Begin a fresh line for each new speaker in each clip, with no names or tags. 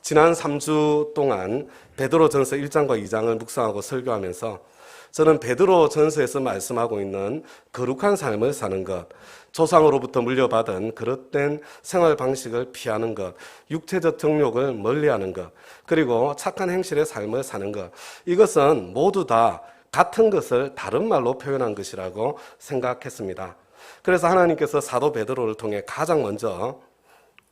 지난 3주 동안 베드로전서 1장과 2장을 묵상하고 설교하면서 저는 베드로전서에서 말씀하고 있는 거룩한 삶을 사는 것, 조상으로부터 물려받은 그릇된 생활 방식을 피하는 것, 육체적 정욕을 멀리하는 것, 그리고 착한 행실의 삶을 사는 것, 이것은 모두 다 같은 것을 다른 말로 표현한 것이라고 생각했습니다. 그래서 하나님께서 사도 베드로를 통해 가장 먼저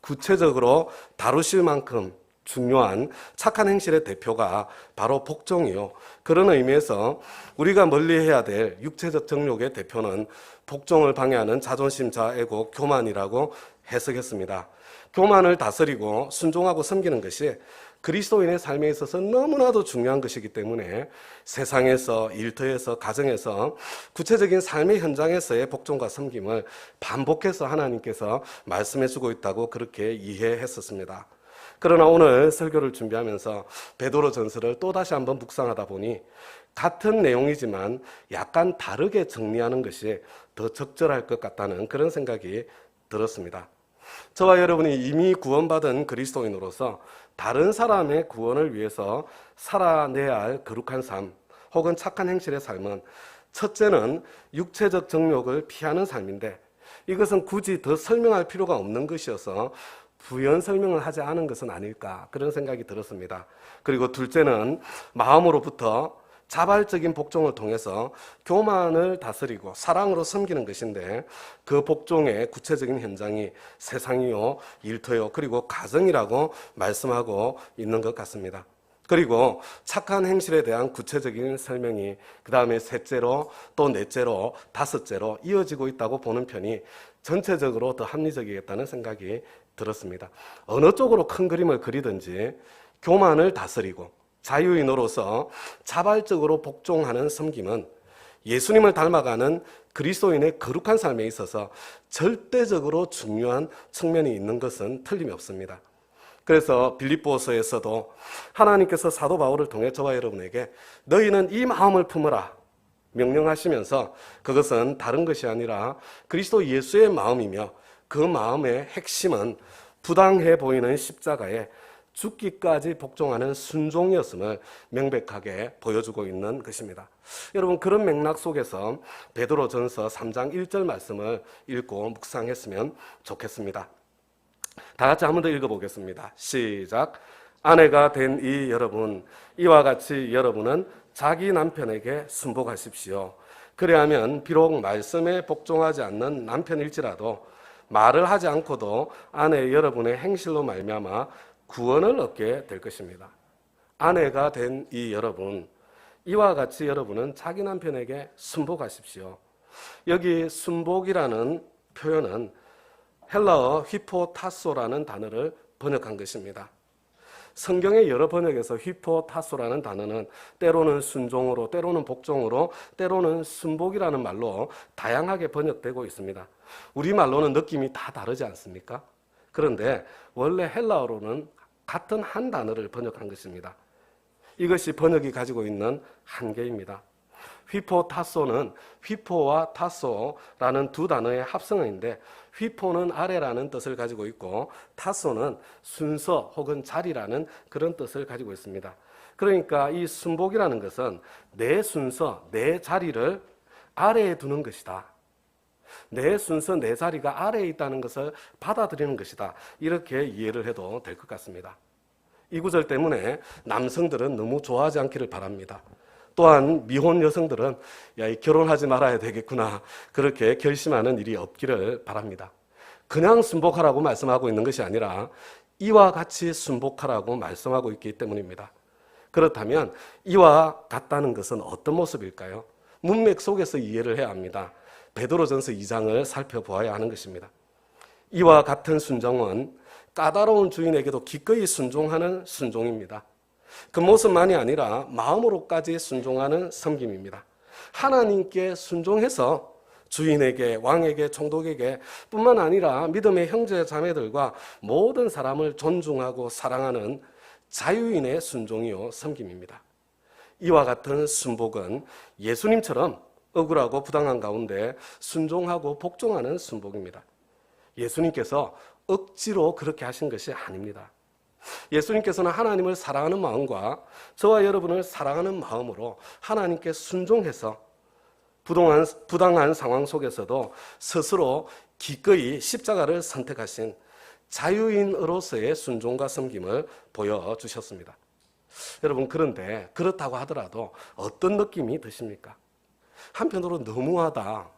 구체적으로 다루실 만큼 중요한 착한 행실의 대표가 바로 복종이요. 그런 의미에서 우리가 멀리해야 될 육체적 정욕의 대표는 복종을 방해하는 자존심, 자애고 교만이라고 해석했습니다. 교만을 다스리고 순종하고 섬기는 것이 그리스도인의 삶에 있어서 너무나도 중요한 것이기 때문에 세상에서, 일터에서, 가정에서, 구체적인 삶의 현장에서의 복종과 섬김을 반복해서 하나님께서 말씀해주고 있다고 그렇게 이해했었습니다. 그러나 오늘 설교를 준비하면서 베드로전서를 또다시 한번 묵상하다 보니 같은 내용이지만 약간 다르게 정리하는 것이 더 적절할 것 같다는 그런 생각이 들었습니다. 저와 여러분이 이미 구원받은 그리스도인으로서 다른 사람의 구원을 위해서 살아내야 할 거룩한 삶 혹은 착한 행실의 삶은 첫째는 육체적 정욕을 피하는 삶인데 이것은 굳이 더 설명할 필요가 없는 것이어서 부연 설명을 하지 않은 것은 아닐까 그런 생각이 들었습니다. 그리고 둘째는 마음으로부터 자발적인 복종을 통해서 교만을 다스리고 사랑으로 섬기는 것인데 그 복종의 구체적인 현장이 세상이요, 일터요, 그리고 가정이라고 말씀하고 있는 것 같습니다. 그리고 착한 행실에 대한 구체적인 설명이 그 다음에 셋째로 또 넷째로 다섯째로 이어지고 있다고 보는 편이 전체적으로 더 합리적이겠다는 생각이 들었습니다. 어느 쪽으로 큰 그림을 그리든지 교만을 다스리고 자유인으로서 자발적으로 복종하는 섬김은 예수님을 닮아가는 그리스도인의 거룩한 삶에 있어서 절대적으로 중요한 측면이 있는 것은 틀림이 없습니다. 그래서 빌립보서에서도 하나님께서 사도 바울을 통해 저와 여러분에게 너희는 이 마음을 품으라 명령하시면서 그것은 다른 것이 아니라 그리스도 예수의 마음이며 그 마음의 핵심은 부당해 보이는 십자가에 죽기까지 복종하는 순종이었음을 명백하게 보여주고 있는 것입니다. 여러분, 그런 맥락 속에서 베드로전서 3장 1절 말씀을 읽고 묵상했으면 좋겠습니다. 다 같이 한 번 더 읽어보겠습니다. 시작. 아내가 된 이 여러분, 이와 같이 여러분은 자기 남편에게 순복하십시오. 그래야면 비록 말씀에 복종하지 않는 남편일지라도 말을 하지 않고도 아내 여러분의 행실로 말미암아 구원을 얻게 될 것입니다. 아내가 된 이 여러분, 이와 같이 여러분은 자기 남편에게 순복하십시오. 여기 순복이라는 표현은 헬라어 휘포타소라는 단어를 번역한 것입니다. 성경의 여러 번역에서 휘포타소라는 단어는 때로는 순종으로, 때로는 복종으로, 때로는 순복이라는 말로 다양하게 번역되고 있습니다. 우리말로는 느낌이 다 다르지 않습니까? 그런데 원래 헬라어로는 같은 한 단어를 번역한 것입니다. 이것이 번역이 가지고 있는 한계입니다. 휘포타소는 휘포와 타소라는 두 단어의 합성어인데 휘포는 아래라는 뜻을 가지고 있고 타소는 순서 혹은 자리라는 그런 뜻을 가지고 있습니다. 그러니까 이 순복이라는 것은 내 순서, 내 자리를 아래에 두는 것이다. 내 순서, 내 자리가 아래에 있다는 것을 받아들이는 것이다. 이렇게 이해를 해도 될 것 같습니다. 이 구절 때문에 남성들은 너무 좋아하지 않기를 바랍니다. 또한 미혼 여성들은 야, 결혼하지 말아야 되겠구나 그렇게 결심하는 일이 없기를 바랍니다. 그냥 순복하라고 말씀하고 있는 것이 아니라 이와 같이 순복하라고 말씀하고 있기 때문입니다. 그렇다면 이와 같다는 것은 어떤 모습일까요? 문맥 속에서 이해를 해야 합니다. 베드로전서 2장을 살펴보아야 하는 것입니다. 이와 같은 순종은 까다로운 주인에게도 기꺼이 순종하는 순종입니다. 그 모습만이 아니라 마음으로까지 순종하는 섬김입니다. 하나님께 순종해서 주인에게, 왕에게, 총독에게 뿐만 아니라 믿음의 형제 자매들과 모든 사람을 존중하고 사랑하는 자유인의 순종이요 섬김입니다. 이와 같은 순복은 예수님처럼 억울하고 부당한 가운데 순종하고 복종하는 순복입니다. 예수님께서 억지로 그렇게 하신 것이 아닙니다. 예수님께서는 하나님을 사랑하는 마음과 저와 여러분을 사랑하는 마음으로 하나님께 순종해서 부당한 상황 속에서도 스스로 기꺼이 십자가를 선택하신 자유인으로서의 순종과 섬김을 보여주셨습니다. 여러분, 그런데 그렇다고 하더라도 어떤 느낌이 드십니까? 한편으로 너무하다,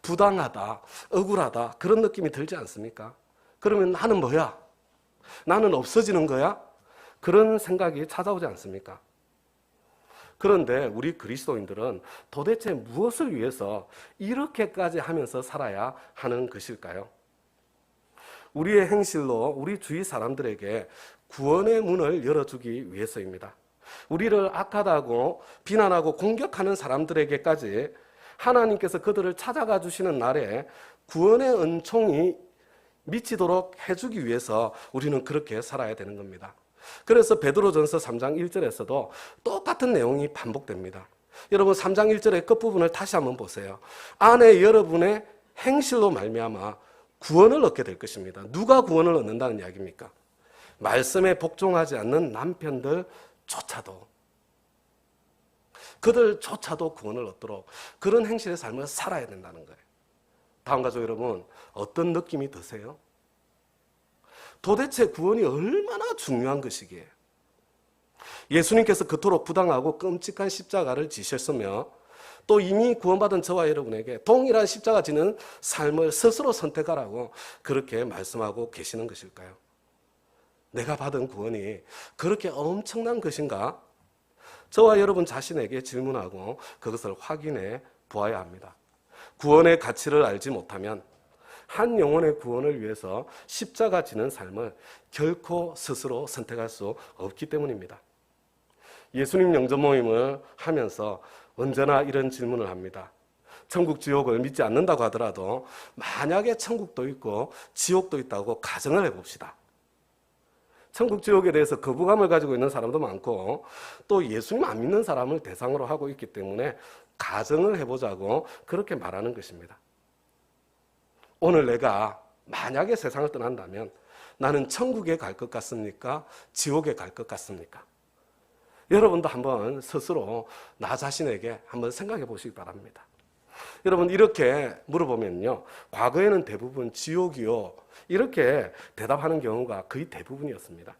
부당하다, 억울하다 그런 느낌이 들지 않습니까? 그러면 나는 뭐야? 나는 없어지는 거야? 그런 생각이 찾아오지 않습니까? 그런데 우리 그리스도인들은 도대체 무엇을 위해서 이렇게까지 하면서 살아야 하는 것일까요? 우리의 행실로 우리 주위 사람들에게 구원의 문을 열어주기 위해서입니다. 우리를 악하다고 비난하고 공격하는 사람들에게까지 하나님께서 그들을 찾아가 주시는 날에 구원의 은총이 미치도록 해주기 위해서 우리는 그렇게 살아야 되는 겁니다. 그래서 베드로전서 3장 1절에서도 똑같은 내용이 반복됩니다. 여러분 3장 1절의 끝부분을 다시 한번 보세요. 안에 여러분의 행실로 말미암아 구원을 얻게 될 것입니다. 누가 구원을 얻는다는 이야기입니까? 말씀에 복종하지 않는 남편들조차도, 그들조차도 구원을 얻도록 그런 행실의 삶을 살아야 된다는 거예요. 다음 가족 여러분, 어떤 느낌이 드세요? 도대체 구원이 얼마나 중요한 것이기에 예수님께서 그토록 부당하고 끔찍한 십자가를 지셨으며 또 이미 구원받은 저와 여러분에게 동일한 십자가 지는 삶을 스스로 선택하라고 그렇게 말씀하고 계시는 것일까요? 내가 받은 구원이 그렇게 엄청난 것인가? 저와 여러분 자신에게 질문하고 그것을 확인해 보아야 합니다. 구원의 가치를 알지 못하면 한 영혼의 구원을 위해서 십자가 지는 삶을 결코 스스로 선택할 수 없기 때문입니다. 예수님 영접 모임을 하면서 언제나 이런 질문을 합니다. 천국 지옥을 믿지 않는다고 하더라도 만약에 천국도 있고 지옥도 있다고 가정을 해봅시다. 천국 지옥에 대해서 거부감을 가지고 있는 사람도 많고 또 예수님 안 믿는 사람을 대상으로 하고 있기 때문에 가정을 해보자고 그렇게 말하는 것입니다. 오늘 내가 만약에 세상을 떠난다면 나는 천국에 갈 것 같습니까? 지옥에 갈 것 같습니까? 여러분도 한번 스스로 나 자신에게 한번 생각해 보시기 바랍니다. 여러분 이렇게 물어보면요, 과거에는 대부분 지옥이요 이렇게 대답하는 경우가 거의 대부분이었습니다.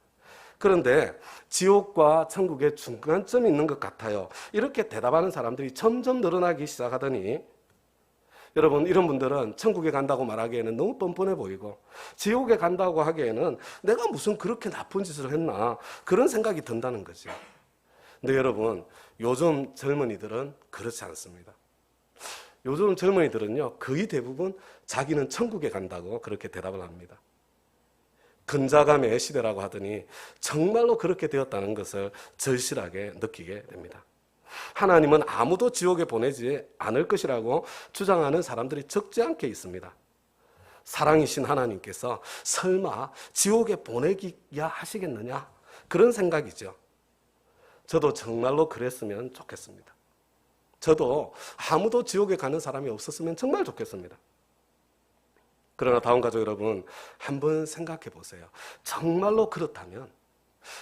그런데 지옥과 천국의 중간점이 있는 것 같아요 이렇게 대답하는 사람들이 점점 늘어나기 시작하더니 여러분 이런 분들은 천국에 간다고 말하기에는 너무 뻔뻔해 보이고 지옥에 간다고 하기에는 내가 무슨 그렇게 나쁜 짓을 했나 그런 생각이 든다는 거죠. 근데 여러분 요즘 젊은이들은 그렇지 않습니다. 요즘 젊은이들은요 거의 대부분 자기는 천국에 간다고 그렇게 대답을 합니다. 근자감의 시대라고 하더니 정말로 그렇게 되었다는 것을 절실하게 느끼게 됩니다. 하나님은 아무도 지옥에 보내지 않을 것이라고 주장하는 사람들이 적지 않게 있습니다. 사랑이신 하나님께서 설마 지옥에 보내기야 하시겠느냐 그런 생각이죠. 저도 정말로 그랬으면 좋겠습니다. 저도 아무도 지옥에 가는 사람이 없었으면 정말 좋겠습니다. 그러나 다음 가족 여러분 한번 생각해 보세요. 정말로 그렇다면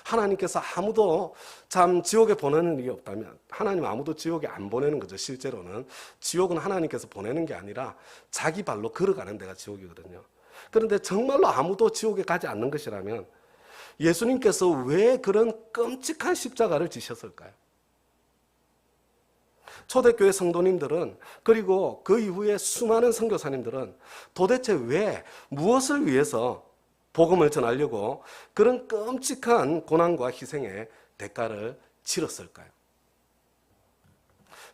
하나님께서 아무도 참 지옥에 보내는 일이 없다면 하나님 아무도 지옥에 안 보내는 거죠. 실제로는 지옥은 하나님께서 보내는 게 아니라 자기 발로 걸어가는 데가 지옥이거든요. 그런데 정말로 아무도 지옥에 가지 않는 것이라면 예수님께서 왜 그런 끔찍한 십자가를 지셨을까요? 초대교회 성도님들은 그리고 그 이후에 수많은 선교사님들은 도대체 왜 무엇을 위해서 복음을 전하려고 그런 끔찍한 고난과 희생의 대가를 치렀을까요?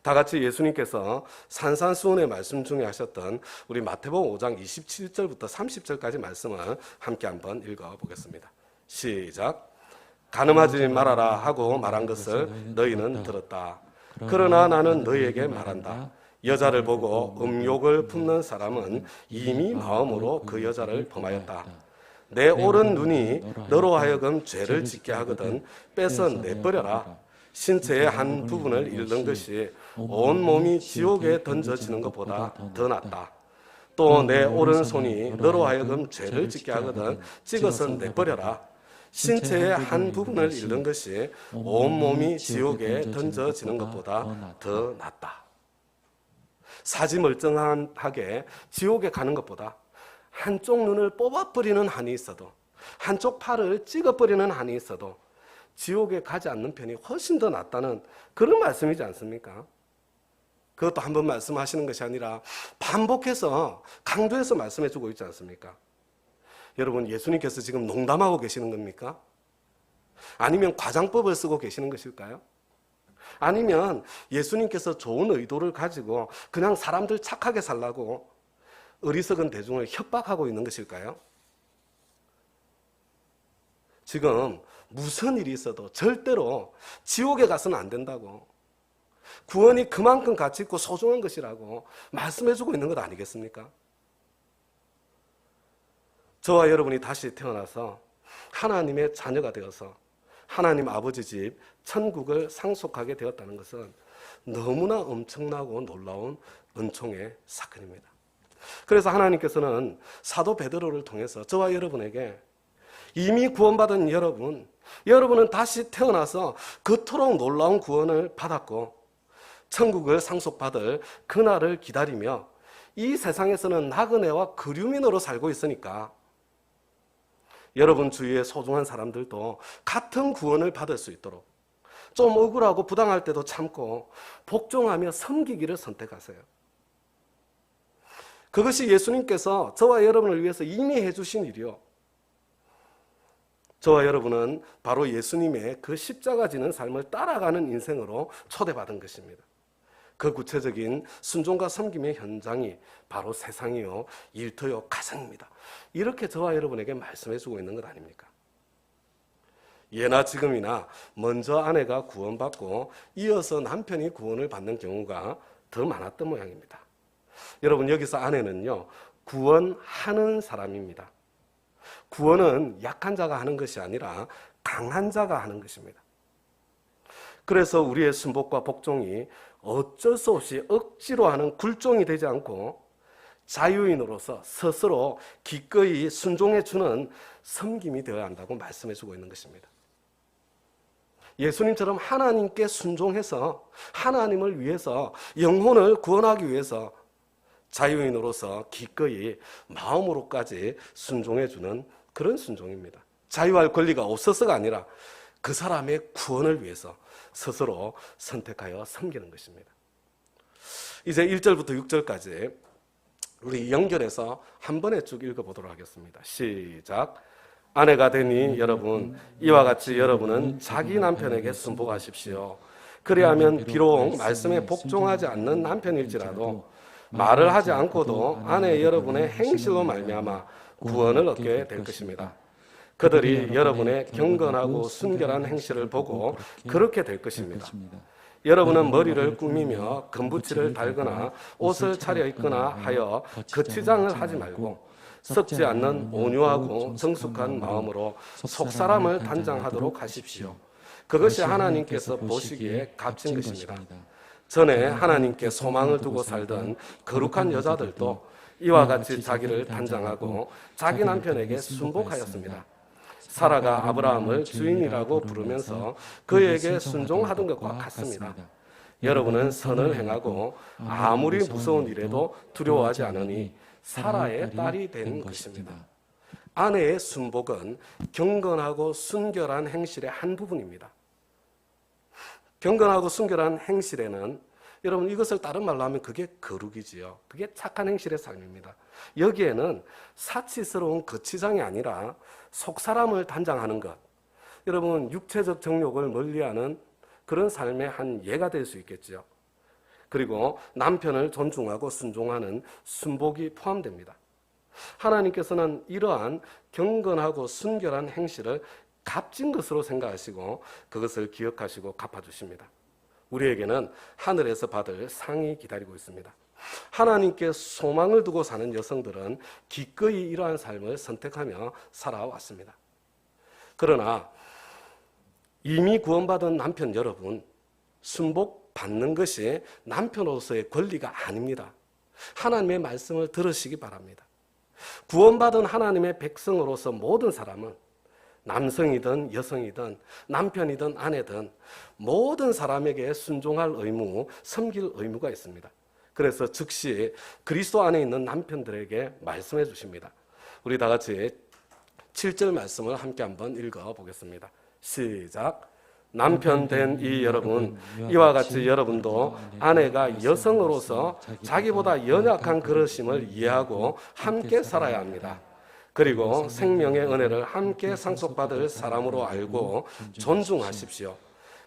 다 같이 예수님께서 산산수훈의 말씀 중에 하셨던 우리 마태복음 5장 27절부터 30절까지 말씀을 함께 한번 읽어보겠습니다. 시작. 가늠하지 말아라 하고 말한 것을 너희는 들었다. 그러나 나는 너희에게 말한다. 여자를 보고 음욕을 품는 사람은 이미 마음으로 그 여자를 범하였다. 내 오른 눈이 너로 하여금 죄를 짓게 하거든 빼서 내버려라. 신체의 한 부분을 잃는 것이 온 몸이 지옥에 던져지는 것보다 더 낫다. 또 내 오른손이 너로 하여금 죄를 짓게 하거든 찍어서 내버려라. 신체의 한 부분을 잃는 것이 온몸이 지옥에 던져지는 것보다 더 낫다. 사지 멀쩡하게 지옥에 가는 것보다 한쪽 눈을 뽑아버리는 한이 있어도, 한쪽 팔을 찍어버리는 한이 있어도 지옥에 가지 않는 편이 훨씬 더 낫다는 그런 말씀이지 않습니까? 그것도 한 번 말씀하시는 것이 아니라 반복해서 강조해서 말씀해주고 있지 않습니까? 여러분, 예수님께서 지금 농담하고 계시는 겁니까? 아니면 과장법을 쓰고 계시는 것일까요? 아니면 예수님께서 좋은 의도를 가지고 그냥 사람들 착하게 살라고 어리석은 대중을 협박하고 있는 것일까요? 지금 무슨 일이 있어도 절대로 지옥에 가서는 안 된다고, 구원이 그만큼 가치 있고 소중한 것이라고 말씀해주고 있는 것 아니겠습니까? 저와 여러분이 다시 태어나서 하나님의 자녀가 되어서 하나님 아버지 집 천국을 상속하게 되었다는 것은 너무나 엄청나고 놀라운 은총의 사건입니다. 그래서 하나님께서는 사도 베드로를 통해서 저와 여러분에게 이미 구원받은 여러분은 다시 태어나서 그토록 놀라운 구원을 받았고 천국을 상속받을 그날을 기다리며 이 세상에서는 나그네와 그류민으로 살고 있으니까 여러분 주위의 소중한 사람들도 같은 구원을 받을 수 있도록 좀 억울하고 부당할 때도 참고 복종하며 섬기기를 선택하세요. 그것이 예수님께서 저와 여러분을 위해서 이미 해주신 일이요. 저와 여러분은 바로 예수님의 그 십자가 지는 삶을 따라가는 인생으로 초대받은 것입니다. 그 구체적인 순종과 섬김의 현장이 바로 세상이요, 일터요, 가정입니다. 이렇게 저와 여러분에게 말씀해주고 있는 것 아닙니까? 예나 지금이나 먼저 아내가 구원받고 이어서 남편이 구원을 받는 경우가 더 많았던 모양입니다. 여러분, 여기서 아내는요, 구원하는 사람입니다. 구원은 약한 자가 하는 것이 아니라 강한 자가 하는 것입니다. 그래서 우리의 순복과 복종이 어쩔 수 없이 억지로 하는 굴종이 되지 않고 자유인으로서 스스로 기꺼이 순종해주는 섬김이 되어야 한다고 말씀해주고 있는 것입니다. 예수님처럼 하나님께 순종해서 하나님을 위해서 영혼을 구원하기 위해서 자유인으로서 기꺼이 마음으로까지 순종해주는 그런 순종입니다. 자유할 권리가 없어서가 아니라 그 사람의 구원을 위해서 스스로 선택하여 섬기는 것입니다. 이제 1절부터 6절까지 우리 연결해서 한 번에 쭉 읽어보도록 하겠습니다. 시작. 아내가 되니 여러분, 이와 같이 여러분은 자기 남편에게 순복하십시오. 그리하면 비록 말씀에 복종하지 않는 남편일지라도 말을 하지 않고도 아내 여러분의 행실로 말미암아 구원을 얻게 될 것입니다. 그들이 여러분의 경건하고 순결한 행실을 보고 그렇게 될 것입니다. 여러분은 머리를 꾸미며 금붙이를 달거나 옷을 차려입거나 하여 거치장을 하지 말고 썩지 않는 온유하고 정숙한 마음으로 속사람을 단장하도록 하십시오. 그것이 하나님께서 보시기에 값진 것입니다. 전에 하나님께 소망을 두고 살던 거룩한 여자들도 이와 같이 자기를 단장하고 자기 남편에게 순복하였습니다. 사라가 아브라함을 주인이라고 부르면서 그에게 순종하던 것과 같습니다. 여러분은 선을 행하고 아무리 무서운 일에도 두려워하지 않으니 사라의 딸이 된 것입니다. 아내의 순복은 경건하고 순결한 행실의 한 부분입니다. 경건하고 순결한 행실에는 여러분 이것을 다른 말로 하면 그게 거룩이지요. 그게 착한 행실의 삶입니다. 여기에는 사치스러운 거치장이 아니라 속사람을 단장하는 것, 여러분 육체적 정욕을 멀리하는 그런 삶의 한 예가 될 수 있겠죠. 그리고 남편을 존중하고 순종하는 순복이 포함됩니다. 하나님께서는 이러한 경건하고 순결한 행실을 값진 것으로 생각하시고 그것을 기억하시고 갚아주십니다. 우리에게는 하늘에서 받을 상이 기다리고 있습니다. 하나님께 소망을 두고 사는 여성들은 기꺼이 이러한 삶을 선택하며 살아왔습니다. 그러나 이미 구원받은 남편 여러분, 순복받는 것이 남편으로서의 권리가 아닙니다. 하나님의 말씀을 들으시기 바랍니다. 구원받은 하나님의 백성으로서 모든 사람은 남성이든 여성이든 남편이든 아내든 모든 사람에게 순종할 의무, 섬길 의무가 있습니다. 그래서 즉시 그리스도 안에 있는 남편들에게 말씀해 주십니다. 우리 다 같이 7절 말씀을 함께 한번 읽어보겠습니다. 시작. 남편 된 이 여러분, 이와 같이 여러분도 아내가 여성으로서 자기보다 연약한 그릇임을 이해하고 함께 살아야 합니다. 그리고 생명의 은혜를 함께 상속받을 사람으로 알고 존중하십시오.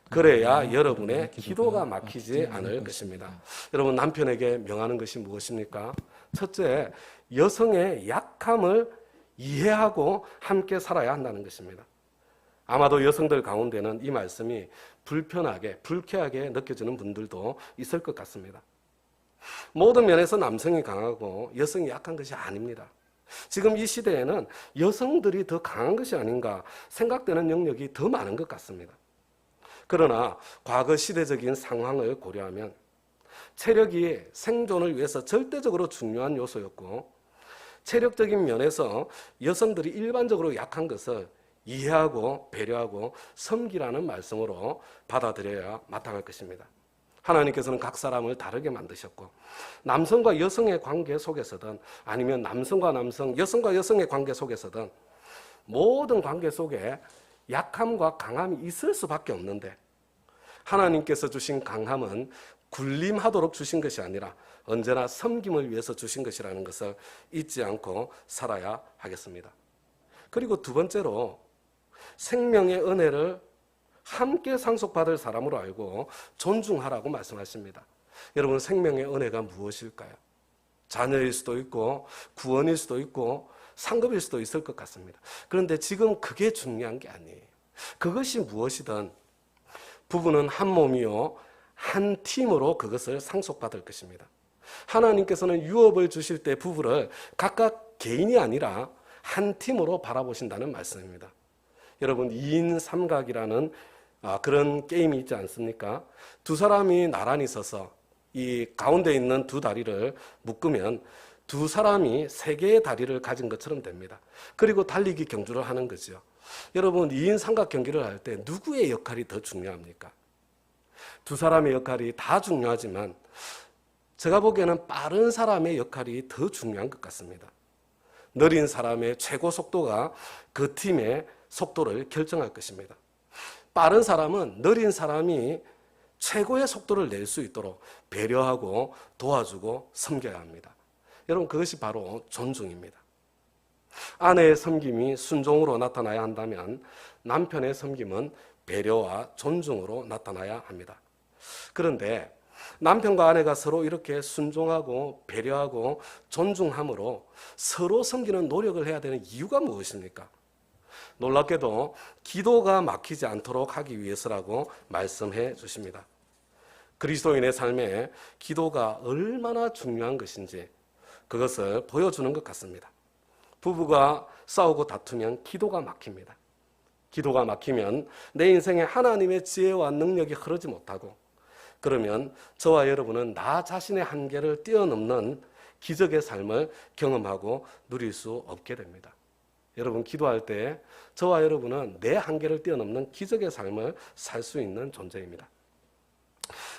그래야 여러분의 기도가 막히지 않을 것입니다. 여러분, 남편에게 명하는 것이 무엇입니까? 첫째, 여성의 약함을 이해하고 함께 살아야 한다는 것입니다. 아마도 여성들 가운데는 이 말씀이 불편하게, 불쾌하게 느껴지는 분들도 있을 것 같습니다. 모든 면에서 남성이 강하고 여성이 약한 것이 아닙니다. 지금 이 시대에는 여성들이 더 강한 것이 아닌가 생각되는 영역이 더 많은 것 같습니다. 그러나 과거 시대적인 상황을 고려하면 체력이 생존을 위해서 절대적으로 중요한 요소였고, 체력적인 면에서 여성들이 일반적으로 약한 것을 이해하고 배려하고 섬기라는 말씀으로 받아들여야 마땅할 것입니다. 하나님께서는 각 사람을 다르게 만드셨고, 남성과 여성의 관계 속에서든 아니면 남성과 남성, 여성과 여성의 관계 속에서든 모든 관계 속에 약함과 강함이 있을 수밖에 없는데, 하나님께서 주신 강함은 군림하도록 주신 것이 아니라 언제나 섬김을 위해서 주신 것이라는 것을 잊지 않고 살아야 하겠습니다. 그리고 두 번째로 생명의 은혜를 함께 상속받을 사람으로 알고 존중하라고 말씀하십니다. 여러분, 생명의 은혜가 무엇일까요? 자녀일 수도 있고 구원일 수도 있고 상급일 수도 있을 것 같습니다. 그런데 지금 그게 중요한 게 아니에요. 그것이 무엇이든 부부는 한 몸이요 한 팀으로 그것을 상속받을 것입니다. 하나님께서는 유업을 주실 때 부부를 각각 개인이 아니라 한 팀으로 바라보신다는 말씀입니다. 여러분, 2인 삼각이라는 그런 게임이 있지 않습니까? 두 사람이 나란히 서서 이 가운데 있는 두 다리를 묶으면 두 사람이 세 개의 다리를 가진 것처럼 됩니다. 그리고 달리기 경주를 하는 거죠. 여러분, 2인 삼각 경기를 할 때 누구의 역할이 더 중요합니까? 두 사람의 역할이 다 중요하지만 제가 보기에는 빠른 사람의 역할이 더 중요한 것 같습니다. 느린 사람의 최고 속도가 그 팀의 속도를 결정할 것입니다. 빠른 사람은 느린 사람이 최고의 속도를 낼 수 있도록 배려하고 도와주고 섬겨야 합니다. 여러분, 그것이 바로 존중입니다. 아내의 섬김이 순종으로 나타나야 한다면 남편의 섬김은 배려와 존중으로 나타나야 합니다. 그런데 남편과 아내가 서로 이렇게 순종하고 배려하고 존중함으로 서로 섬기는 노력을 해야 되는 이유가 무엇입니까? 놀랍게도 기도가 막히지 않도록 하기 위해서라고 말씀해 주십니다. 그리스도인의 삶에 기도가 얼마나 중요한 것인지 그것을 보여주는 것 같습니다. 부부가 싸우고 다투면 기도가 막힙니다. 기도가 막히면 내 인생에 하나님의 지혜와 능력이 흐르지 못하고, 그러면 저와 여러분은 나 자신의 한계를 뛰어넘는 기적의 삶을 경험하고 누릴 수 없게 됩니다. 여러분, 기도할 때 저와 여러분은 내 한계를 뛰어넘는 기적의 삶을 살 수 있는 존재입니다.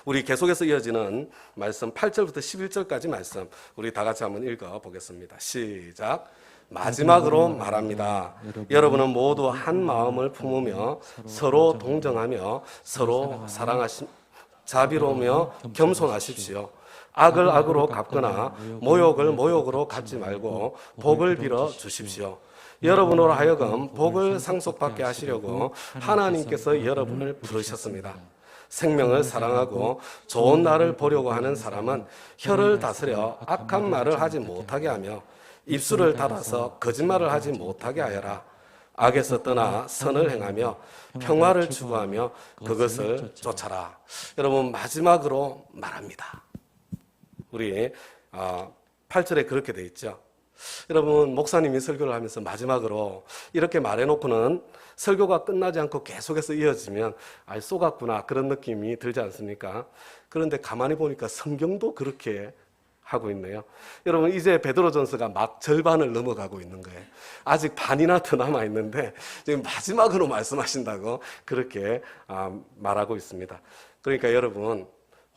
우리 계속해서 이어지는 말씀 8절부터 11절까지 말씀 우리 다 같이 한번 읽어보겠습니다. 시작. 마지막으로 말합니다. 여러분은 모두 한 마음을 품으며 서로 동정하며 서로 자비로우며 겸손하십시오. 악을 악으로 갚거나 모욕을 모욕으로 갚지 말고 복을 빌어 주십시오. 여러분으로 하여금 복을 상속받게 하시려고 하나님께서 여러분을 부르셨습니다. 생명을 사랑하고 좋은 날을 보려고 하는 사람은 혀를 다스려 악한 말을 하지 못하게 하며 입술을 닫아서 거짓말을 하지 못하게 하여라. 악에서 떠나 선을 행하며 평화를 추구하며 그것을 쫓아라. 여러분, 마지막으로 말합니다. 우리 8절에 그렇게 돼 있죠. 여러분, 목사님이 설교를 하면서 마지막으로 이렇게 말해놓고는 설교가 끝나지 않고 계속해서 이어지면 쏘갔구나 그런 느낌이 들지 않습니까? 그런데 가만히 보니까 성경도 그렇게 하고 있네요. 여러분 이제 베드로전서가 막 절반을 넘어가고 있는 거예요. 아직 반이나 더 남아 있는데 지금 마지막으로 말씀하신다고 그렇게 말하고 있습니다. 그러니까 여러분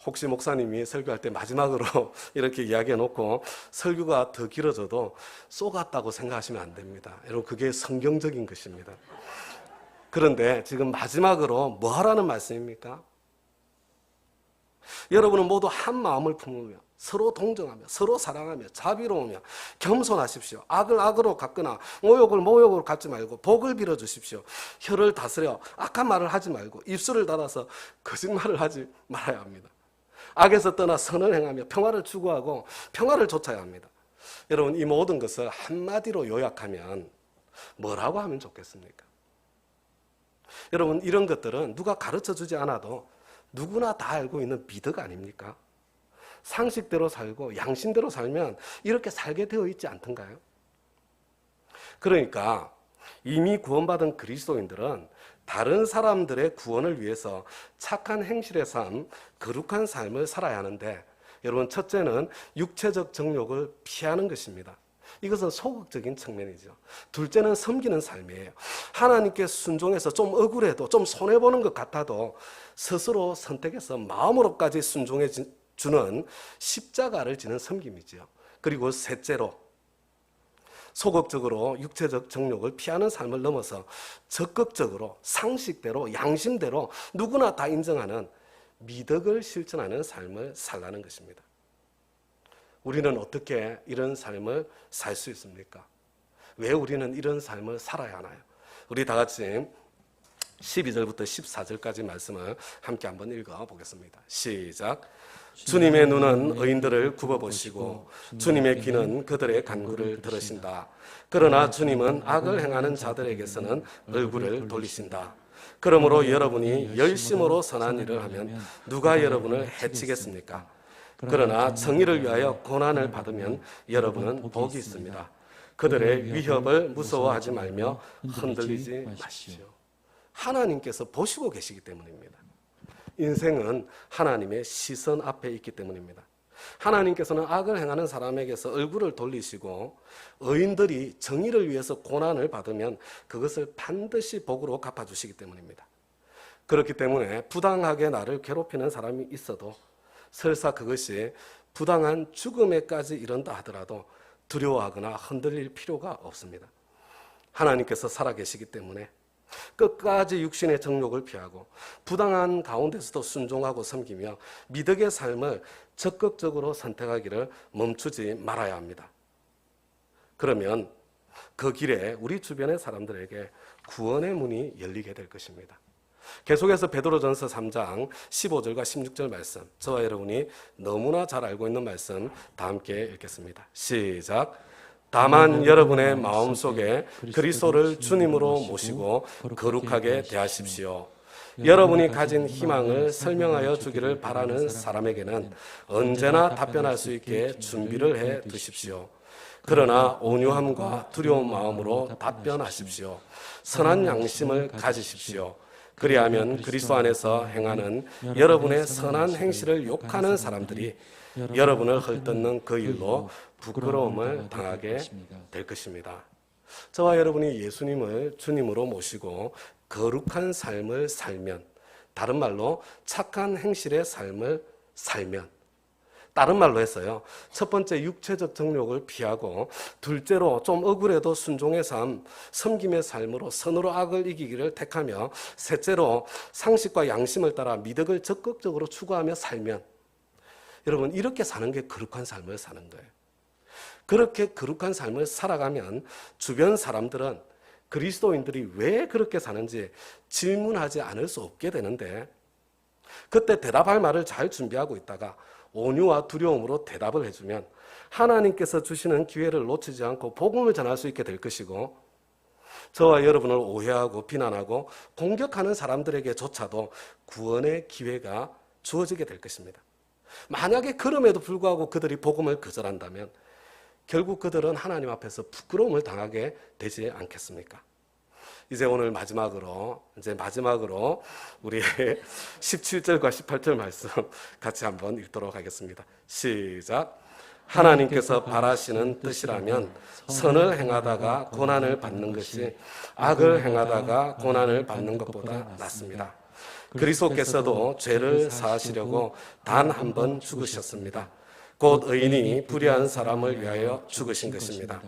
혹시 목사님이 설교할 때 마지막으로 이렇게 이야기해 놓고 설교가 더 길어져도 쏘갔다고 생각하시면 안 됩니다. 여러분 그게 성경적인 것입니다. 그런데 지금 마지막으로 뭐 하라는 말씀입니까? 여러분은 모두 한 마음을 품으며 서로 동정하며 서로 사랑하며 자비로우며 겸손하십시오. 악을 악으로 갚거나 모욕을 모욕으로 갚지 말고 복을 빌어주십시오. 혀를 다스려 악한 말을 하지 말고 입술을 닫아서 거짓말을 하지 말아야 합니다. 악에서 떠나 선을 행하며 평화를 추구하고 평화를 좇아야 합니다. 여러분 이 모든 것을 한마디로 요약하면 뭐라고 하면 좋겠습니까? 여러분 이런 것들은 누가 가르쳐주지 않아도 누구나 다 알고 있는 미덕 아닙니까? 상식대로 살고 양심대로 살면 이렇게 살게 되어 있지 않던가요? 그러니까 이미 구원받은 그리스도인들은 다른 사람들의 구원을 위해서 착한 행실의 삶, 거룩한 삶을 살아야 하는데 여러분 첫째는 육체적 정욕을 피하는 것입니다. 이것은 소극적인 측면이죠. 둘째는 섬기는 삶이에요. 하나님께 순종해서 좀 억울해도 좀 손해보는 것 같아도 스스로 선택해서 마음으로까지 순종해 주는 십자가를 지는 섬김이죠. 그리고 셋째로 소극적으로 육체적 정욕을 피하는 삶을 넘어서 적극적으로 상식대로 양심대로 누구나 다 인정하는 미덕을 실천하는 삶을 살라는 것입니다. 우리는 어떻게 이런 삶을 살 수 있습니까? 왜 우리는 이런 삶을 살아야 하나요? 우리 다 같이 12절부터 14절까지 말씀을 함께 한번 읽어보겠습니다. 시작. 주님의 눈은 의인들을 굽어보시고 주님의 귀는 그들의 간구를 들으신다. 그러나 주님은 악을 행하는 자들에게서는 얼굴을 돌리신다. 그러므로 여러분이 열심으로 선한 일을 하면 누가 여러분을 해치겠습니까? 그러나 정의를 위하여 고난을 받으면 여러분은 복이 있습니다. 그들의 위협을 무서워하지 말며 흔들리지 마십시오. 하나님께서 보시고 계시기 때문입니다. 인생은 하나님의 시선 앞에 있기 때문입니다. 하나님께서는 악을 행하는 사람에게서 얼굴을 돌리시고 의인들이 정의를 위해서 고난을 받으면 그것을 반드시 복으로 갚아주시기 때문입니다. 그렇기 때문에 부당하게 나를 괴롭히는 사람이 있어도 설사 그것이 부당한 죽음에까지 이른다 하더라도 두려워하거나 흔들릴 필요가 없습니다. 하나님께서 살아계시기 때문에 끝까지 육신의 정욕을 피하고 부당한 가운데서도 순종하고 섬기며 미덕의 삶을 적극적으로 선택하기를 멈추지 말아야 합니다. 그러면 그 길에 우리 주변의 사람들에게 구원의 문이 열리게 될 것입니다. 계속해서 베드로전서 3장 15절과 16절 말씀, 저와 여러분이 너무나 잘 알고 있는 말씀 다 함께 읽겠습니다. 시작. 다만 여러분의 마음속에 그리스도를 주님으로 모시고 거룩하게 대하십시오. 여러분이 가진 희망을 설명하여 주기를 바라는 사람에게는 언제나 답변할 수 있게 준비를 해 두십시오. 그러나 온유함과 두려운 마음으로 답변하십시오. 선한 양심을 가지십시오. 그리하면 그리스도 안에서 행하는 여러분의 선한 행실을 욕하는 사람들이 여러분을 헐뜯는 그 일로 부끄러움을 당하게 될 것입니다. 저와 여러분이 예수님을 주님으로 모시고 거룩한 삶을 살면, 다른 말로 착한 행실의 삶을 살면, 다른 말로 해서요, 첫 번째 육체적 정욕을 피하고 둘째로 좀 억울해도 순종의 삶, 섬김의 삶으로 선으로 악을 이기기를 택하며 셋째로 상식과 양심을 따라 미덕을 적극적으로 추구하며 살면, 여러분 이렇게 사는 게 거룩한 삶을 사는 거예요. 그렇게 거룩한 삶을 살아가면 주변 사람들은 그리스도인들이 왜 그렇게 사는지 질문하지 않을 수 없게 되는데, 그때 대답할 말을 잘 준비하고 있다가 온유와 두려움으로 대답을 해주면 하나님께서 주시는 기회를 놓치지 않고 복음을 전할 수 있게 될 것이고, 저와 여러분을 오해하고 비난하고 공격하는 사람들에게조차도 구원의 기회가 주어지게 될 것입니다. 만약에 그럼에도 불구하고 그들이 복음을 거절한다면 결국 그들은 하나님 앞에서 부끄러움을 당하게 되지 않겠습니까? 이제 오늘 마지막으로 우리 17절과 18절 말씀 같이 한번 읽도록 하겠습니다. 시작. 하나님께서 바라시는 뜻이라면 선을 행하다가 고난을 받는 것이 악을 행하다가 고난을 받는 것보다 낫습니다. 그리스도께서도 죄를 사하시려고 단 한 번 죽으셨습니다. 곧 의인이 불의한 사람을 위하여 죽으신 것입니다.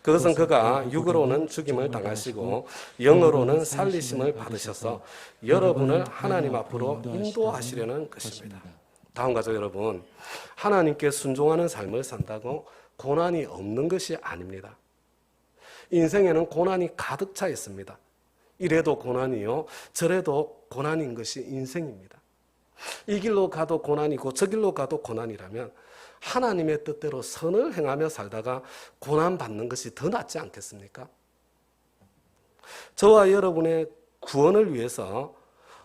그것은 그가 육으로는 죽임을 당하시고 영으로는 살리심을 받으셔서 여러분을 하나님 앞으로 인도하시려는 것입니다. 다음 가족 여러분, 하나님께 순종하는 삶을 산다고 고난이 없는 것이 아닙니다. 인생에는 고난이 가득 차 있습니다. 이래도 고난이요, 저래도 고난인 것이 인생입니다. 이 길로 가도 고난이고 저 길로 가도 고난이라면 하나님의 뜻대로 선을 행하며 살다가 고난받는 것이 더 낫지 않겠습니까? 저와 여러분의 구원을 위해서,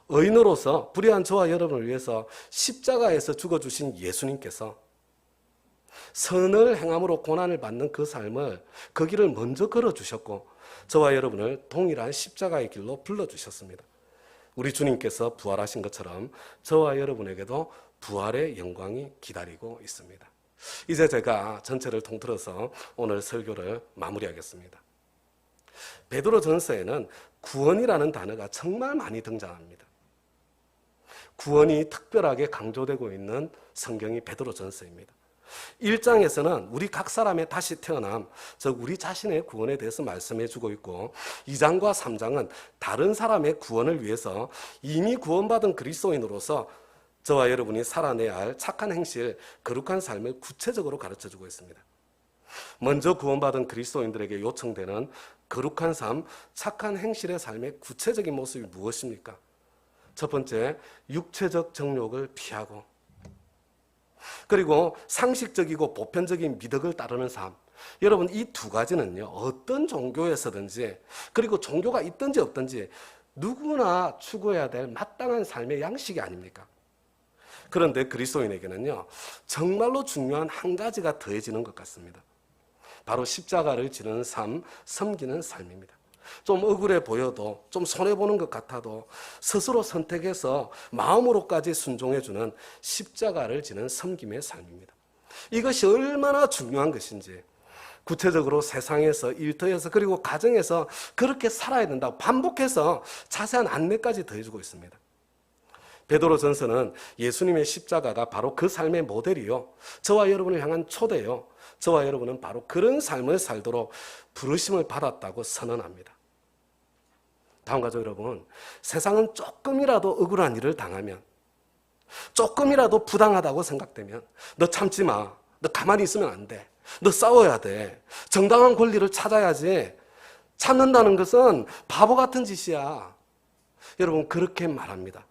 의인으로서 불의한 저와 여러분을 위해서 십자가에서 죽어주신 예수님께서 선을 행함으로 고난을 받는 그 삶을, 그 길을 먼저 걸어주셨고 저와 여러분을 동일한 십자가의 길로 불러주셨습니다. 우리 주님께서 부활하신 것처럼 저와 여러분에게도 부활의 영광이 기다리고 있습니다. 이제 제가 전체를 통틀어서 오늘 설교를 마무리하겠습니다. 베드로전서에는 구원이라는 단어가 정말 많이 등장합니다. 구원이 특별하게 강조되고 있는 성경이 베드로전서입니다. 1장에서는 우리 각 사람의 다시 태어남, 즉 우리 자신의 구원에 대해서 말씀해 주고 있고 2장과 3장은 다른 사람의 구원을 위해서 이미 구원받은 그리스도인으로서 저와 여러분이 살아내야 할 착한 행실, 거룩한 삶을 구체적으로 가르쳐주고 있습니다. 먼저 구원받은 그리스도인들에게 요청되는 거룩한 삶, 착한 행실의 삶의 구체적인 모습이 무엇입니까? 첫 번째, 육체적 정욕을 피하고, 그리고 상식적이고 보편적인 미덕을 따르는 삶. 여러분, 이 두 가지는요, 어떤 종교에서든지, 그리고 종교가 있든지 없든지 누구나 추구해야 될 마땅한 삶의 양식이 아닙니까? 그런데 그리스도인에게는요, 정말로 중요한 한 가지가 더해지는 것 같습니다. 바로 십자가를 지는 삶, 섬기는 삶입니다. 좀 억울해 보여도, 좀 손해보는 것 같아도 스스로 선택해서 마음으로까지 순종해주는 십자가를 지는 섬김의 삶입니다. 이것이 얼마나 중요한 것인지 구체적으로 세상에서, 일터에서, 그리고 가정에서 그렇게 살아야 된다고 반복해서 자세한 안내까지 더해주고 있습니다. 베드로전서는 예수님의 십자가가 바로 그 삶의 모델이요, 저와 여러분을 향한 초대요, 저와 여러분은 바로 그런 삶을 살도록 부르심을 받았다고 선언합니다. 다음 가족 여러분, 세상은 조금이라도 억울한 일을 당하면, 조금이라도 부당하다고 생각되면 너 참지 마, 너 가만히 있으면 안 돼, 너 싸워야 돼, 정당한 권리를 찾아야지, 참는다는 것은 바보 같은 짓이야. 여러분, 그렇게 말합니다.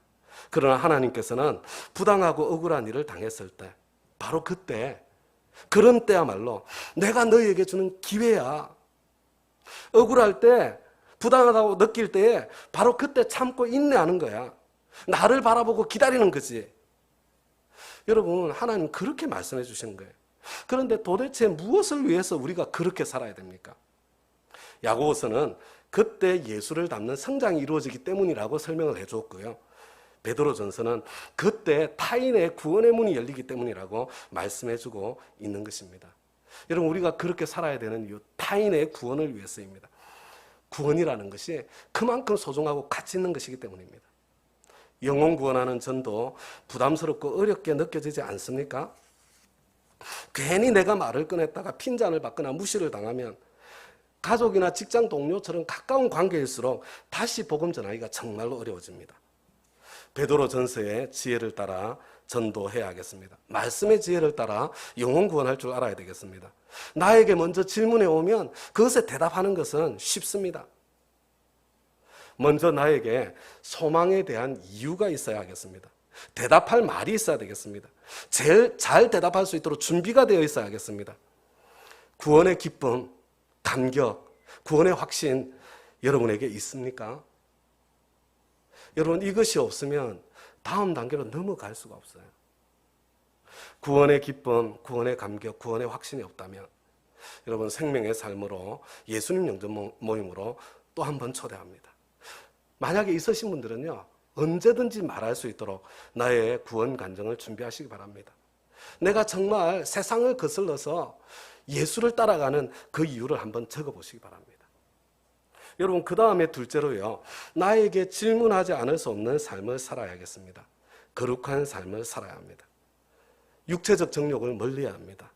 그러나 하나님께서는 부당하고 억울한 일을 당했을 때, 바로 그때, 그런 때야말로 내가 너희에게 주는 기회야. 억울할 때, 부당하다고 느낄 때에 바로 그때 참고 인내하는 거야. 나를 바라보고 기다리는 거지. 여러분, 하나님 그렇게 말씀해 주시는 거예요. 그런데 도대체 무엇을 위해서 우리가 그렇게 살아야 됩니까? 야고보서는 그때 예수를 닮는 성장이 이루어지기 때문이라고 설명을 해줬고요. 베드로전서는 그때 타인의 구원의 문이 열리기 때문이라고 말씀해주고 있는 것입니다. 여러분, 우리가 그렇게 살아야 되는 이유, 타인의 구원을 위해서입니다. 구원이라는 것이 그만큼 소중하고 가치 있는 것이기 때문입니다. 영혼 구원하는 전도 부담스럽고 어렵게 느껴지지 않습니까? 괜히 내가 말을 꺼냈다가 핀잔을 받거나 무시를 당하면 가족이나 직장 동료처럼 가까운 관계일수록 다시 복음 전하기가 정말로 어려워집니다. 베드로전서의 지혜를 따라 전도해야 하겠습니다. 말씀의 지혜를 따라 영혼 구원할 줄 알아야 되겠습니다. 나에게 먼저 질문해 오면 그것에 대답하는 것은 쉽습니다. 먼저 나에게 소망에 대한 이유가 있어야 하겠습니다. 대답할 말이 있어야 되겠습니다. 제일 잘 대답할 수 있도록 준비가 되어 있어야 하겠습니다. 구원의 기쁨, 감격, 구원의 확신 여러분에게 있습니까? 여러분, 이것이 없으면 다음 단계로 넘어갈 수가 없어요. 구원의 기쁨, 구원의 감격, 구원의 확신이 없다면 여러분, 생명의 삶으로, 예수님 영전 모임으로 또 한 번 초대합니다. 만약에 있으신 분들은요, 언제든지 말할 수 있도록 나의 구원 간증을 준비하시기 바랍니다. 내가 정말 세상을 거슬러서 예수를 따라가는 그 이유를 한번 적어보시기 바랍니다. 여러분, 그 다음에 둘째로요, 나에게 질문하지 않을 수 없는 삶을 살아야겠습니다. 거룩한 삶을 살아야 합니다. 육체적 정욕을 멀리해야 합니다.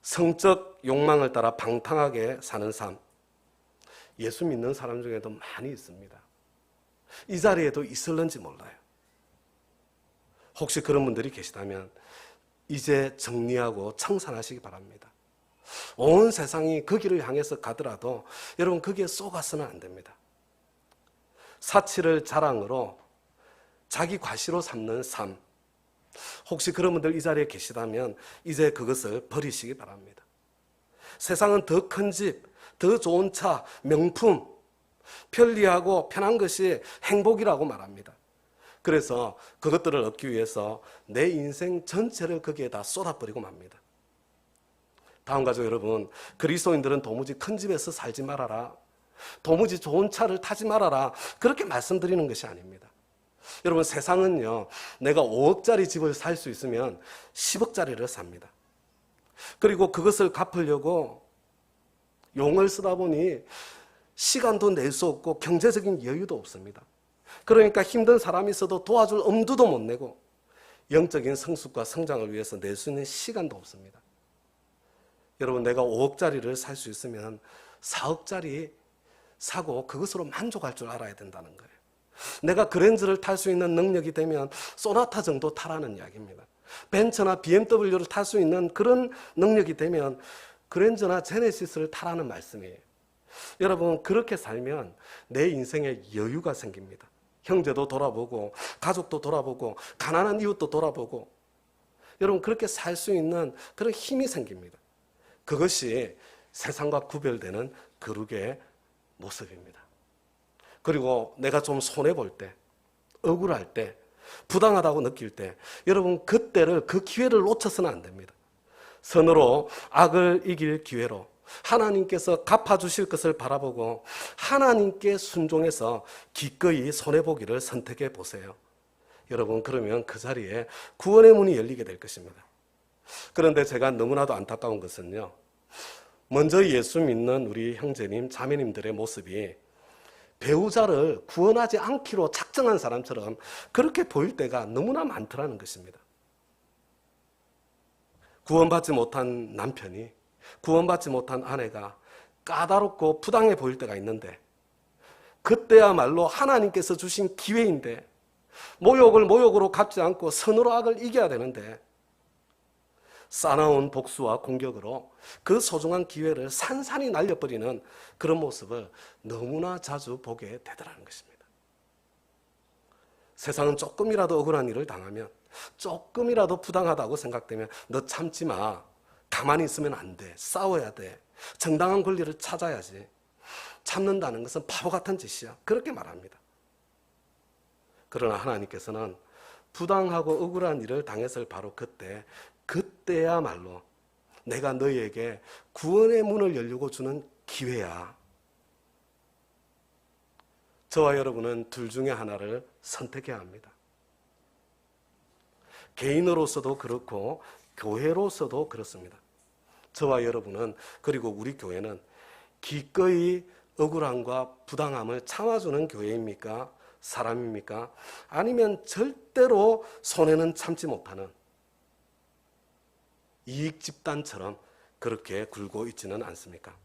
성적 욕망을 따라 방탕하게 사는 삶, 예수 믿는 사람 중에도 많이 있습니다. 이 자리에도 있을는지 몰라요. 혹시 그런 분들이 계시다면 이제 정리하고 청산하시기 바랍니다. 온 세상이 그 길을 향해서 가더라도 여러분, 거기에 쏘가서는 안 됩니다. 사치를 자랑으로 자기 과시로 삼는 삶, 혹시 그런 분들 이 자리에 계시다면 이제 그것을 버리시기 바랍니다. 세상은 더 큰 집, 더 좋은 차, 명품, 편리하고 편한 것이 행복이라고 말합니다. 그래서 그것들을 얻기 위해서 내 인생 전체를 거기에다 쏟아버리고 맙니다. 다음 가족 여러분, 그리스도인들은 도무지 큰 집에서 살지 말아라, 도무지 좋은 차를 타지 말아라, 그렇게 말씀드리는 것이 아닙니다. 여러분, 세상은요, 내가 5억짜리 집을 살 수 있으면 10억짜리를 삽니다. 그리고 그것을 갚으려고 용을 쓰다 보니 시간도 낼 수 없고 경제적인 여유도 없습니다. 그러니까 힘든 사람이 있어도 도와줄 엄두도 못 내고 영적인 성숙과 성장을 위해서 낼 수 있는 시간도 없습니다. 여러분, 내가 5억짜리를 살 수 있으면 4억짜리 사고 그것으로 만족할 줄 알아야 된다는 거예요. 내가 그랜저를 탈 수 있는 능력이 되면 소나타 정도 타라는 이야기입니다. 벤츠나 BMW를 탈 수 있는 그런 능력이 되면 그랜저나 제네시스를 타라는 말씀이에요. 여러분, 그렇게 살면 내 인생에 여유가 생깁니다. 형제도 돌아보고 가족도 돌아보고 가난한 이웃도 돌아보고, 여러분, 그렇게 살 수 있는 그런 힘이 생깁니다. 그것이 세상과 구별되는 거룩의 모습입니다. 그리고 내가 좀 손해볼 때, 억울할 때, 부당하다고 느낄 때, 여러분, 그때를, 그 기회를 놓쳐서는 안 됩니다. 선으로 악을 이길 기회로 하나님께서 갚아주실 것을 바라보고 하나님께 순종해서 기꺼이 손해보기를 선택해 보세요. 여러분, 그러면 그 자리에 구원의 문이 열리게 될 것입니다. 그런데 제가 너무나도 안타까운 것은요, 먼저 예수 믿는 우리 형제님, 자매님들의 모습이 배우자를 구원하지 않기로 작정한 사람처럼 그렇게 보일 때가 너무나 많더라는 것입니다. 구원받지 못한 남편이, 구원받지 못한 아내가 까다롭고 부당해 보일 때가 있는데, 그때야말로 하나님께서 주신 기회인데, 모욕을 모욕으로 갚지 않고 선으로 악을 이겨야 되는데, 싸나운 복수와 공격으로 그 소중한 기회를 산산이 날려버리는 그런 모습을 너무나 자주 보게 되더라는 것입니다. 세상은 조금이라도 억울한 일을 당하면, 조금이라도 부당하다고 생각되면 너 참지 마, 가만히 있으면 안 돼, 싸워야 돼, 정당한 권리를 찾아야지, 참는다는 것은 바보 같은 짓이야, 그렇게 말합니다. 그러나 하나님께서는 부당하고 억울한 일을 당했을 바로 그때야말로 내가 너희에게 구원의 문을 열려고 주는 기회야. 저와 여러분은 둘 중에 하나를 선택해야 합니다. 개인으로서도 그렇고 교회로서도 그렇습니다. 저와 여러분은, 그리고 우리 교회는 기꺼이 억울함과 부당함을 참아주는 교회입니까? 사람입니까? 아니면 절대로 손해는 참지 못하는 이익 집단처럼 그렇게 굴고 있지는 않습니까?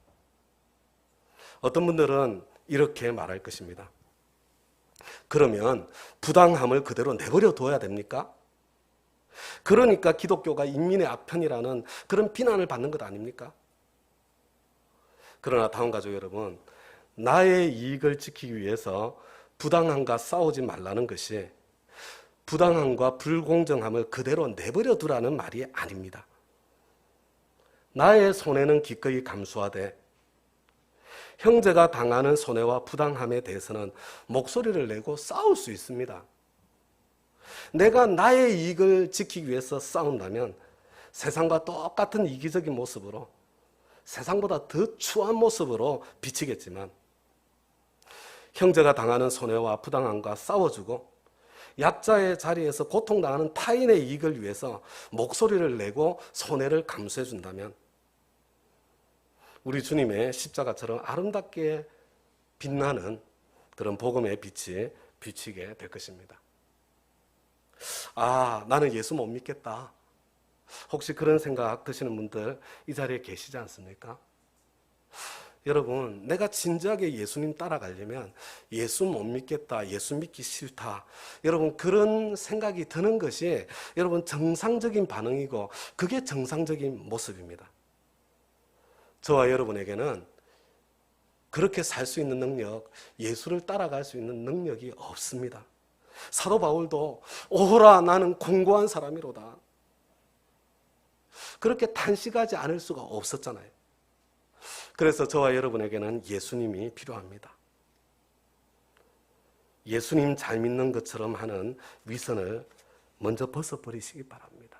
어떤 분들은 이렇게 말할 것입니다. 그러면 부당함을 그대로 내버려 둬야 됩니까? 그러니까 기독교가 인민의 아편이라는 그런 비난을 받는 것 아닙니까? 그러나 다음 가족 여러분, 나의 이익을 지키기 위해서 부당함과 싸우지 말라는 것이 부당함과 불공정함을 그대로 내버려 두라는 말이 아닙니다. 나의 손해는 기꺼이 감수하되 형제가 당하는 손해와 부당함에 대해서는 목소리를 내고 싸울 수 있습니다. 내가 나의 이익을 지키기 위해서 싸운다면 세상과 똑같은 이기적인 모습으로, 세상보다 더 추한 모습으로 비치겠지만, 형제가 당하는 손해와 부당함과 싸워주고 약자의 자리에서 고통당하는 타인의 이익을 위해서 목소리를 내고 손해를 감수해 준다면 우리 주님의 십자가처럼 아름답게 빛나는 그런 복음의 빛이 비치게 될 것입니다. 아, 나는 예수 못 믿겠다. 혹시 그런 생각 드시는 분들 이 자리에 계시지 않습니까? 여러분, 내가 진지하게 예수님 따라가려면 예수 못 믿겠다, 예수 믿기 싫다. 여러분, 그런 생각이 드는 것이 여러분 정상적인 반응이고 그게 정상적인 모습입니다. 저와 여러분에게는 그렇게 살 수 있는 능력, 예수를 따라갈 수 있는 능력이 없습니다. 사도 바울도 오호라 나는 공고한 사람이로다. 그렇게 탄식하지 않을 수가 없었잖아요. 그래서 저와 여러분에게는 예수님이 필요합니다. 예수님 잘 믿는 것처럼 하는 위선을 먼저 벗어버리시기 바랍니다.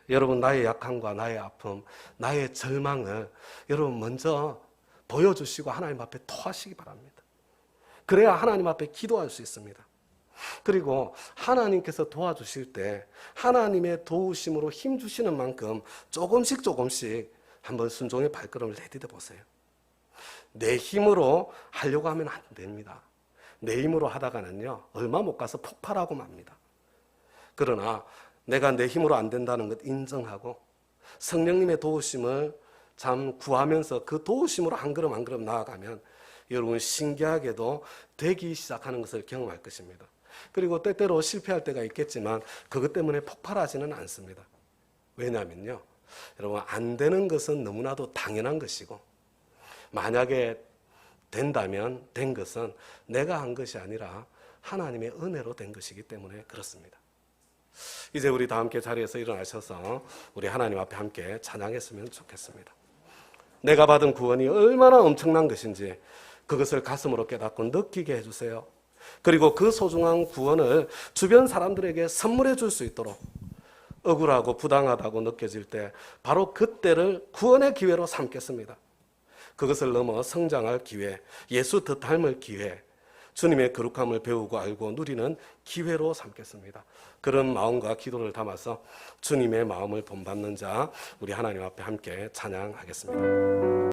여러분, 나의 약함과 나의 아픔, 나의 절망을 여러분 먼저 보여주시고 하나님 앞에 토하시기 바랍니다. 그래야 하나님 앞에 기도할 수 있습니다. 그리고 하나님께서 도와주실 때 하나님의 도우심으로 힘주시는 만큼 조금씩 한번 순종의 발걸음을 내디뎌 보세요. 내 힘으로 하려고 하면 안 됩니다. 내 힘으로 하다가는요, 얼마 못 가서 폭발하고 맙니다. 그러나 내가 내 힘으로 안 된다는 것 인정하고 성령님의 도우심을 참 구하면서 그 도우심으로 한 걸음 한 걸음 나아가면 여러분 신기하게도 되기 시작하는 것을 경험할 것입니다. 그리고 때때로 실패할 때가 있겠지만 그것 때문에 폭발하지는 않습니다. 왜냐하면요, 여러분 안 되는 것은 너무나도 당연한 것이고 만약에 된다면 된 것은 내가 한 것이 아니라 하나님의 은혜로 된 것이기 때문에 그렇습니다. 이제 우리 다 함께 자리에서 일어나셔서 우리 하나님 앞에 함께 찬양했으면 좋겠습니다. 내가 받은 구원이 얼마나 엄청난 것인지 그것을 가슴으로 깨닫고 느끼게 해주세요. 그리고 그 소중한 구원을 주변 사람들에게 선물해 줄 수 있도록 억울하고 부당하다고 느껴질 때 바로 그때를 구원의 기회로 삼겠습니다. 그것을 넘어 성장할 기회, 예수 더 닮을 기회, 주님의 거룩함을 배우고 알고 누리는 기회로 삼겠습니다. 그런 마음과 기도를 담아서 주님의 마음을 본받는 자 우리 하나님 앞에 함께 찬양하겠습니다.